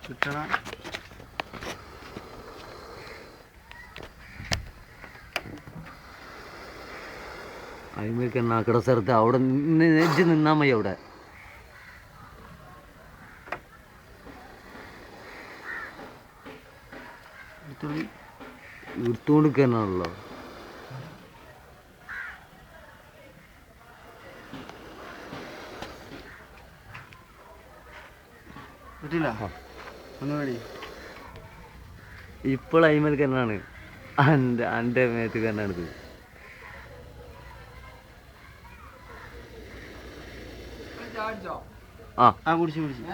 കിട്ടണം. അതിമേക്ക് എന്നാക്കട സ്ഥലത്ത് അവിടെ നെഞ്ച് നിന്നാ മതി. അവിടെ എടുത്തുകൊണ്ടിരിക്കാനാണല്ലോ. ഇപ്പോൾ അതിമേൽക്ക് തന്നെയാണ്. എൻ്റെ മേത്തേക്ക് തന്നെയാണ് ഇത്. കുടിച്ച് ഇല്ല.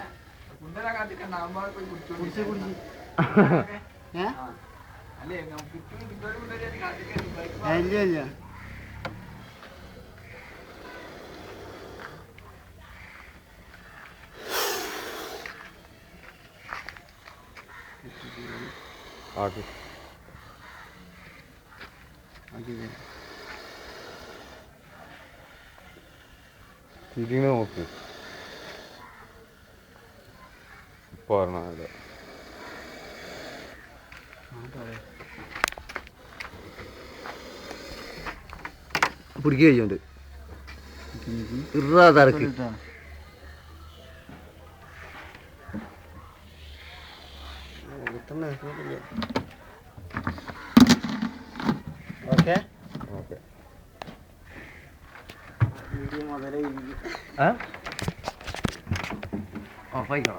തിരിഞ്ഞ് നോക്ക്. പറഞ്ഞല്ലേ പിടിക്കുക ചെയ്യുന്നുണ്ട്. ഇറാതറക്ക് ഓക്കെ ഓക്കെ. മുതലേ ഓഫായിക്കണം.